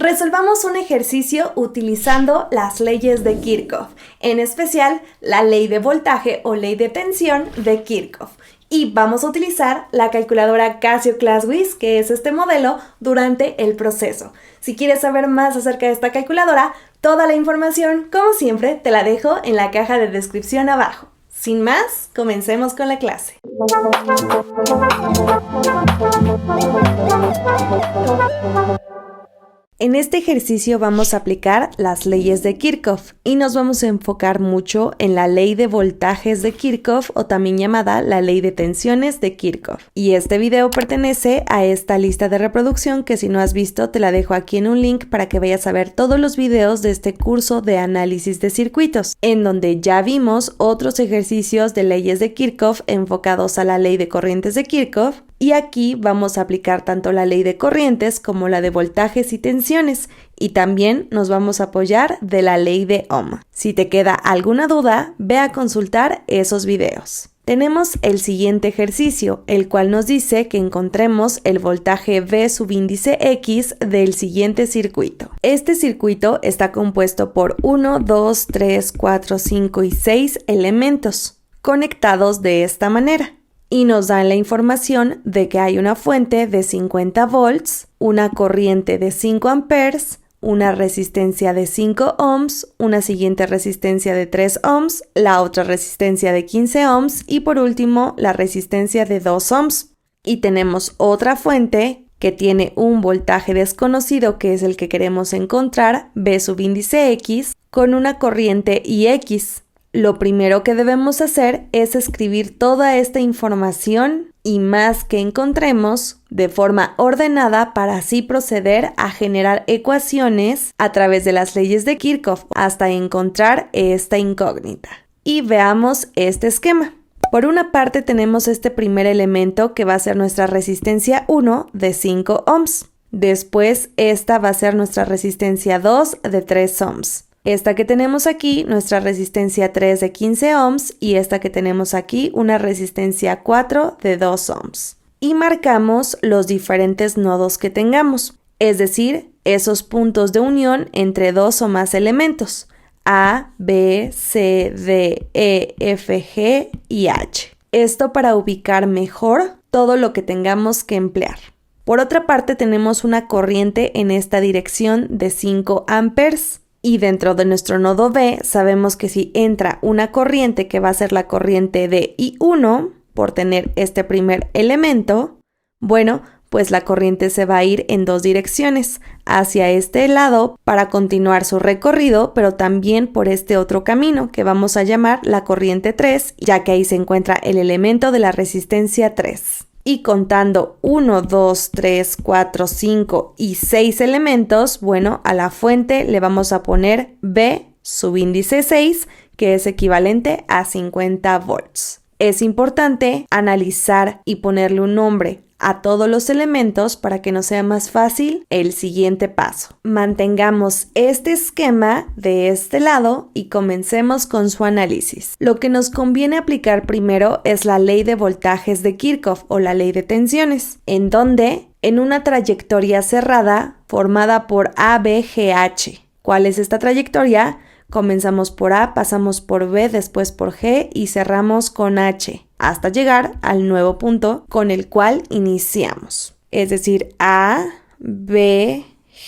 Resolvamos un ejercicio utilizando las leyes de Kirchhoff, en especial la ley de voltaje o ley de tensión de Kirchhoff. Y vamos a utilizar la calculadora Casio ClassWiz, que es este modelo, durante el proceso. Si quieres saber más acerca de esta calculadora, toda la información, como siempre, te la dejo en la caja de descripción abajo. Sin más, comencemos con la clase. En este ejercicio vamos a aplicar las leyes de Kirchhoff y nos vamos a enfocar mucho en la ley de voltajes de Kirchhoff o también llamada la ley de tensiones de Kirchhoff. Y este video pertenece a esta lista de reproducción que si no has visto te la dejo aquí en un link para que vayas a ver todos los videos de este curso de análisis de circuitos, en donde ya vimos otros ejercicios de leyes de Kirchhoff enfocados a la ley de corrientes de Kirchhoff. Y aquí vamos a aplicar tanto la ley de corrientes como la de voltajes y tensiones, y también nos vamos a apoyar de la ley de Ohm. Si te queda alguna duda, ve a consultar esos videos. Tenemos el siguiente ejercicio, el cual nos dice que encontremos el voltaje V subíndice X del siguiente circuito. Este circuito está compuesto por 1, 2, 3, 4, 5 y 6 elementos, conectados de esta manera. Y nos dan la información de que hay una fuente de 50 volts, una corriente de 5 amperes, una resistencia de 5 ohms, una siguiente resistencia de 3 ohms, la otra resistencia de 15 ohms y por último la resistencia de 2 ohms. Y tenemos otra fuente que tiene un voltaje desconocido que es el que queremos encontrar, V subíndice X, con una corriente IX. Lo primero que debemos hacer es escribir toda esta información y más que encontremos de forma ordenada para así proceder a generar ecuaciones a través de las leyes de Kirchhoff hasta encontrar esta incógnita. Y veamos este esquema. Por una parte tenemos este primer elemento que va a ser nuestra resistencia 1 de 5 ohms. Después esta va a ser nuestra resistencia 2 de 3 ohms. Esta que tenemos aquí, nuestra resistencia 3 de 15 ohms y esta que tenemos aquí, una resistencia 4 de 2 ohms. Y marcamos los diferentes nodos que tengamos, es decir, esos puntos de unión entre dos o más elementos, A, B, C, D, E, F, G y H. Esto para ubicar mejor todo lo que tengamos que emplear. Por otra parte, tenemos una corriente en esta dirección de 5 amperes. Y dentro de nuestro nodo B sabemos que si entra una corriente que va a ser la corriente de I1 por tener este primer elemento, bueno, pues la corriente se va a ir en dos direcciones, hacia este lado para continuar su recorrido, pero también por este otro camino que vamos a llamar la corriente 3, ya que ahí se encuentra el elemento de la resistencia 3. Y contando 1, 2, 3, 4, 5 y 6 elementos, bueno, a la fuente le vamos a poner V subíndice 6, que es equivalente a 50 volts. Es importante analizar y ponerle un nombre a todos los elementos para que nos sea más fácil el siguiente paso. Mantengamos este esquema de este lado y comencemos con su análisis. Lo que nos conviene aplicar primero es la ley de voltajes de Kirchhoff o la ley de tensiones, en donde en una trayectoria cerrada formada por ABGH. ¿Cuál es esta trayectoria? Comenzamos por A, pasamos por B, después por G y cerramos con H, hasta llegar al nuevo punto con el cual iniciamos. Es decir, A, B,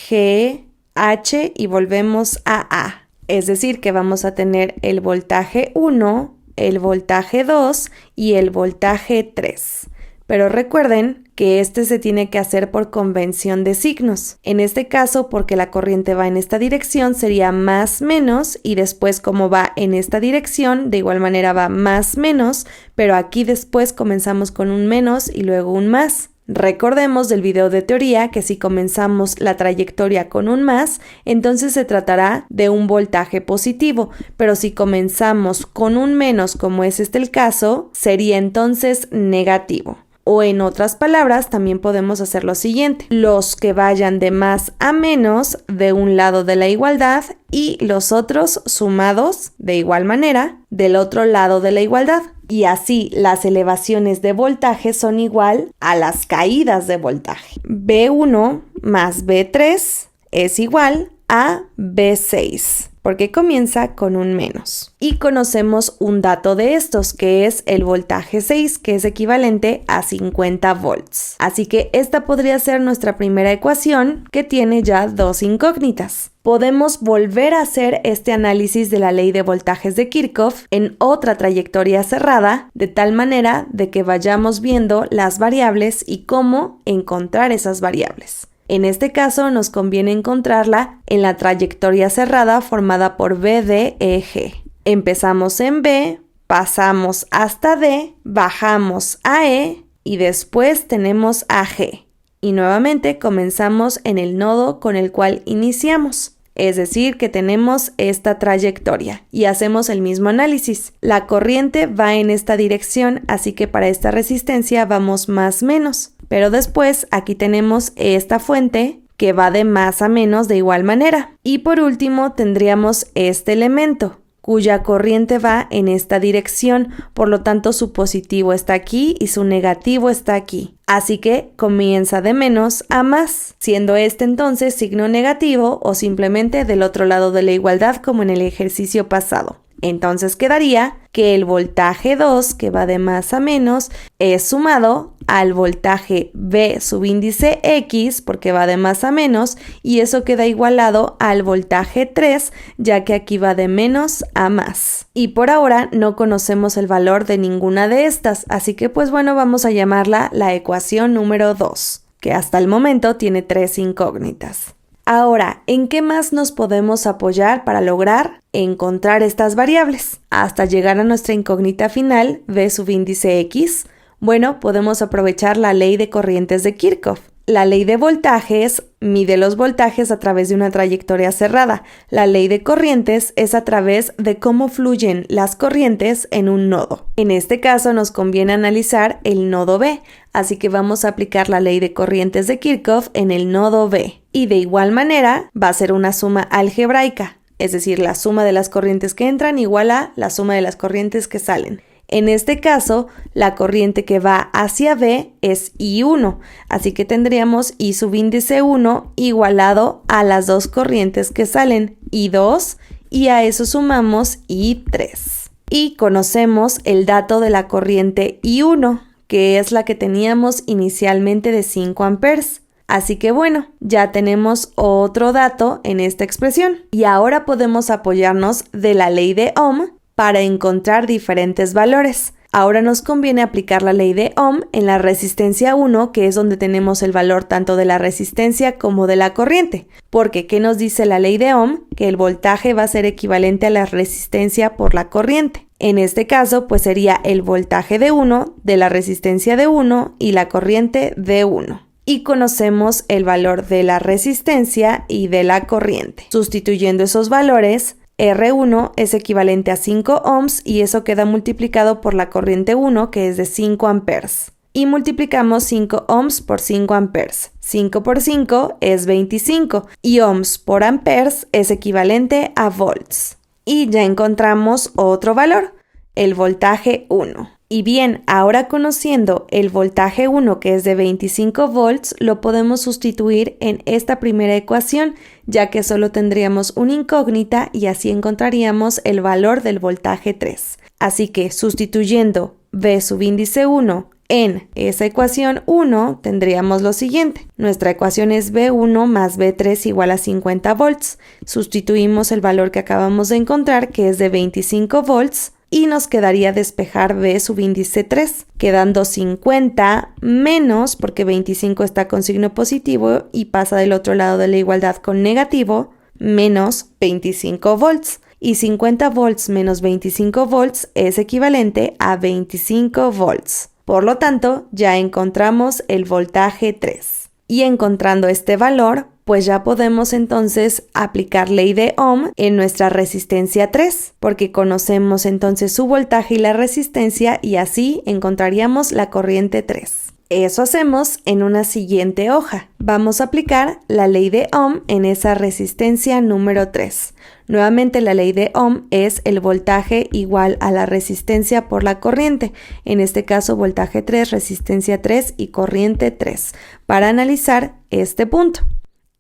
G, H y volvemos a A. Es decir, que vamos a tener el voltaje 1, el voltaje 2 y el voltaje 3. Pero recuerden que este se tiene que hacer por convención de signos. En este caso, porque la corriente va en esta dirección, sería más menos y después como va en esta dirección, de igual manera va más menos, pero aquí después comenzamos con un menos y luego un más. Recordemos del video de teoría que si comenzamos la trayectoria con un más, entonces se tratará de un voltaje positivo, pero si comenzamos con un menos, como es este el caso, sería entonces negativo. O en otras palabras, también podemos hacer lo siguiente: los que vayan de más a menos de un lado de la igualdad y los otros sumados de igual manera del otro lado de la igualdad. Y así las elevaciones de voltaje son igual a las caídas de voltaje. B1 más B3 es igual a B6, porque comienza con un menos. Y conocemos un dato de estos, que es el voltaje 6, que es equivalente a 50 volts. Así que esta podría ser nuestra primera ecuación, que tiene ya dos incógnitas. Podemos volver a hacer este análisis de la ley de voltajes de Kirchhoff en otra trayectoria cerrada, de tal manera de que vayamos viendo las variables y cómo encontrar esas variables. En este caso nos conviene encontrarla en la trayectoria cerrada formada por BDEG. Empezamos en B, pasamos hasta D, bajamos a E y después tenemos a G. Y nuevamente comenzamos en el nodo con el cual iniciamos. Es decir, que tenemos esta trayectoria y hacemos el mismo análisis. La corriente va en esta dirección, así que para esta resistencia vamos más menos. Pero después aquí tenemos esta fuente que va de más a menos de igual manera. Y por último tendríamos este elemento, cuya corriente va en esta dirección, por lo tanto su positivo está aquí y su negativo está aquí. Así que comienza de menos a más, siendo este entonces signo negativo o simplemente del otro lado de la igualdad como en el ejercicio pasado. Entonces quedaría que el voltaje 2, que va de más a menos, es sumado al voltaje B subíndice X, porque va de más a menos, y eso queda igualado al voltaje 3, ya que aquí va de menos a más. Y por ahora no conocemos el valor de ninguna de estas, así que pues bueno, vamos a llamarla la ecuación número 2, que hasta el momento tiene 3 incógnitas. Ahora, ¿en qué más nos podemos apoyar para lograr encontrar estas variables? Hasta llegar a nuestra incógnita final, B subíndice X, bueno, podemos aprovechar la ley de corrientes de Kirchhoff. La ley de voltajes mide los voltajes a través de una trayectoria cerrada. La ley de corrientes es a través de cómo fluyen las corrientes en un nodo. En este caso nos conviene analizar el nodo B, así que vamos a aplicar la ley de corrientes de Kirchhoff en el nodo B. Y de igual manera va a ser una suma algebraica, es decir, la suma de las corrientes que entran igual a la suma de las corrientes que salen. En este caso, la corriente que va hacia B es I1, así que tendríamos I subíndice 1 igualado a las dos corrientes que salen, I2, y a eso sumamos I3. Y conocemos el dato de la corriente I1, que es la que teníamos inicialmente de 5 amperes. Así que bueno, ya tenemos otro dato en esta expresión. Y ahora podemos apoyarnos de la ley de Ohm para encontrar diferentes valores. Ahora nos conviene aplicar la ley de Ohm en la resistencia 1, que es donde tenemos el valor tanto de la resistencia como de la corriente. Porque, ¿qué nos dice la ley de Ohm? Que el voltaje va a ser equivalente a la resistencia por la corriente. En este caso, pues sería el voltaje de 1, de la resistencia de 1 y la corriente de 1. Y conocemos el valor de la resistencia y de la corriente. Sustituyendo esos valores, R1 es equivalente a 5 ohms y eso queda multiplicado por la corriente 1, que es de 5 amperes. Y multiplicamos 5 ohms por 5 amperes. 5 por 5 es 25 y ohms por amperes es equivalente a volts. Y ya encontramos otro valor, el voltaje 1. Y bien, ahora conociendo el voltaje 1, que es de 25 volts, lo podemos sustituir en esta primera ecuación, ya que solo tendríamos una incógnita y así encontraríamos el valor del voltaje 3. Así que sustituyendo B subíndice 1 en esa ecuación 1, tendríamos lo siguiente. Nuestra ecuación es B1 más B3 igual a 50 volts. Sustituimos el valor que acabamos de encontrar, que es de 25 volts, y nos quedaría despejar B subíndice 3, quedando 50 menos, porque 25 está con signo positivo y pasa del otro lado de la igualdad con negativo, menos 25 volts. Y 50 volts menos 25 volts es equivalente a 25 volts. Por lo tanto, ya encontramos el voltaje 3. Y encontrando este valor, pues ya podemos entonces aplicar ley de Ohm en nuestra resistencia 3, porque conocemos entonces su voltaje y la resistencia y así encontraríamos la corriente 3. Eso hacemos en una siguiente hoja. Vamos a aplicar la ley de Ohm en esa resistencia número 3. Nuevamente la ley de Ohm es el voltaje igual a la resistencia por la corriente. En este caso voltaje 3, resistencia 3 y corriente 3. Para analizar este punto.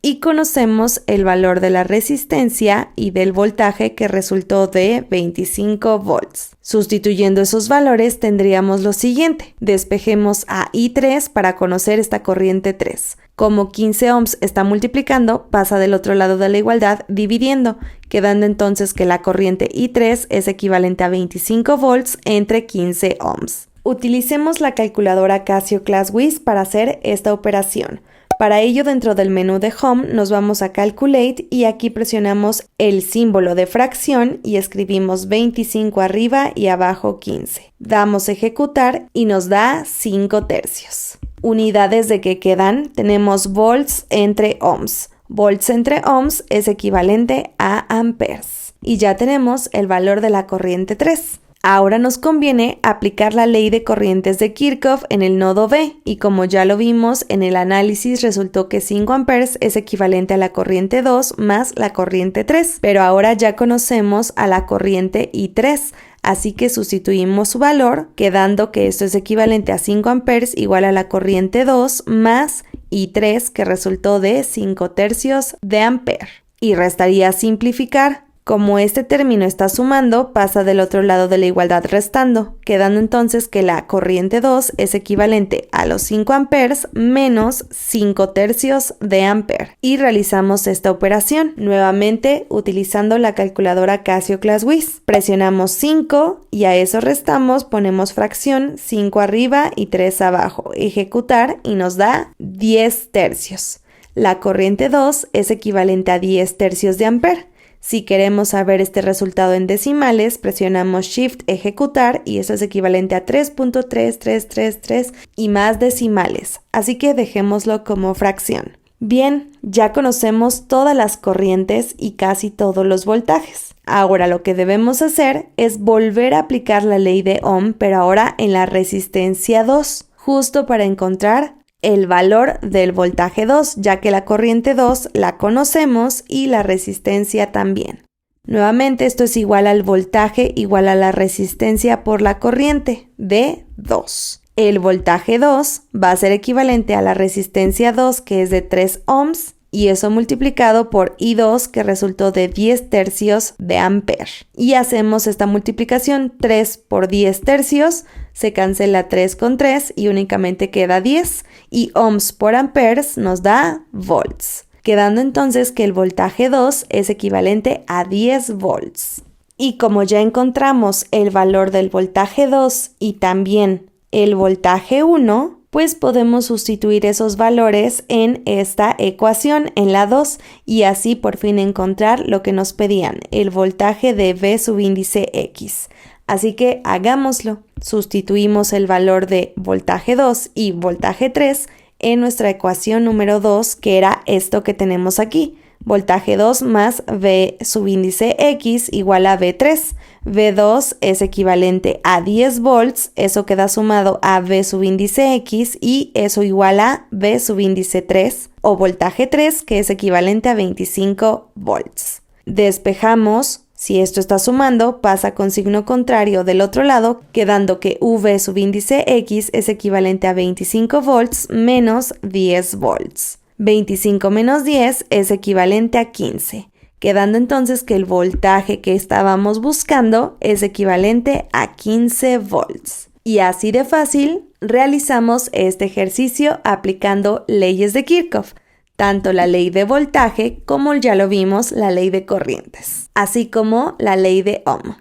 y conocemos el valor de la resistencia y del voltaje que resultó de 25 volts. Sustituyendo esos valores tendríamos lo siguiente. Despejemos a I3 para conocer esta corriente 3. Como 15 ohms está multiplicando, pasa del otro lado de la igualdad dividiendo, quedando entonces que la corriente I3 es equivalente a 25 volts entre 15 ohms. Utilicemos la calculadora Casio ClassWiz para hacer esta operación. Para ello, dentro del menú de Home nos vamos a Calculate y aquí presionamos el símbolo de fracción y escribimos 25 arriba y abajo 15. Damos Ejecutar y nos da 5 tercios. Unidades de que quedan, tenemos volts entre ohms. Volts entre ohms es equivalente a amperes. Y ya tenemos el valor de la corriente 3. Ahora nos conviene aplicar la ley de corrientes de Kirchhoff en el nodo B y como ya lo vimos en el análisis resultó que 5 amperes es equivalente a la corriente 2 más la corriente 3, pero ahora ya conocemos a la corriente I3, así que sustituimos su valor quedando que esto es equivalente a 5 amperes igual a la corriente 2 más I3 que resultó de 5 tercios de ampere. Y restaría simplificar. Como este término está sumando, pasa del otro lado de la igualdad restando, quedando entonces que la corriente 2 es equivalente a los 5 amperes menos 5 tercios de ampere. Y realizamos esta operación, nuevamente utilizando la calculadora Casio ClassWiz. Presionamos 5 y a eso restamos, ponemos fracción 5 arriba y 3 abajo. Ejecutar y nos da 10 tercios. La corriente 2 es equivalente a 10 tercios de ampere. Si queremos saber este resultado en decimales, presionamos Shift Ejecutar y eso es equivalente a 3.3333 y más decimales, así que dejémoslo como fracción. Bien, ya conocemos todas las corrientes y casi todos los voltajes. Ahora lo que debemos hacer es volver a aplicar la ley de Ohm, pero ahora en la resistencia 2, justo para encontrar el valor del voltaje 2, ya que la corriente 2 la conocemos y la resistencia también. Nuevamente esto es igual al voltaje igual a la resistencia por la corriente de 2. El voltaje 2 va a ser equivalente a la resistencia 2 que es de 3 ohms y eso multiplicado por I2 que resultó de 10 tercios de ampere. Y hacemos esta multiplicación 3 por 10 tercios, se cancela 3 con 3 y únicamente queda 10 y ohms por amperes nos da volts, quedando entonces que el voltaje 2 es equivalente a 10 volts. Y como ya encontramos el valor del voltaje 2 y también el voltaje 1, pues podemos sustituir esos valores en esta ecuación, en la 2, y así por fin encontrar lo que nos pedían, el voltaje de V subíndice X. Así que hagámoslo. Sustituimos el valor de voltaje 2 y voltaje 3 en nuestra ecuación número 2, que era esto que tenemos aquí. Voltaje 2 más V subíndice X igual a V3. V2 es equivalente a 10 volts, eso queda sumado a V subíndice X y eso igual a V subíndice 3 o voltaje 3 que es equivalente a 25 volts. Despejamos. Si esto está sumando, pasa con signo contrario del otro lado, quedando que V subíndice X es equivalente a 25 volts menos 10 volts. 25 menos 10 es equivalente a 15, quedando entonces que el voltaje que estábamos buscando es equivalente a 15 volts. Y así de fácil realizamos este ejercicio aplicando leyes de Kirchhoff, tanto la ley de voltaje como ya lo vimos la ley de corrientes, así como la ley de Ohm.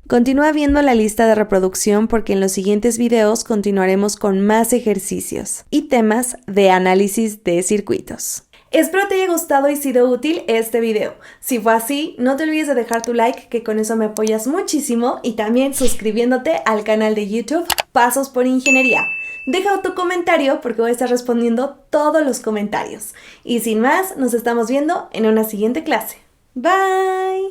Continúa viendo la lista de reproducción porque en los siguientes videos continuaremos con más ejercicios y temas de análisis de circuitos. Espero te haya gustado y sido útil este video. Si fue así, no te olvides de dejar tu like, que con eso me apoyas muchísimo, y también suscribiéndote al canal de YouTube Pasos por Ingeniería. Deja tu comentario porque voy a estar respondiendo todos los comentarios. Y sin más, nos estamos viendo en una siguiente clase. Bye.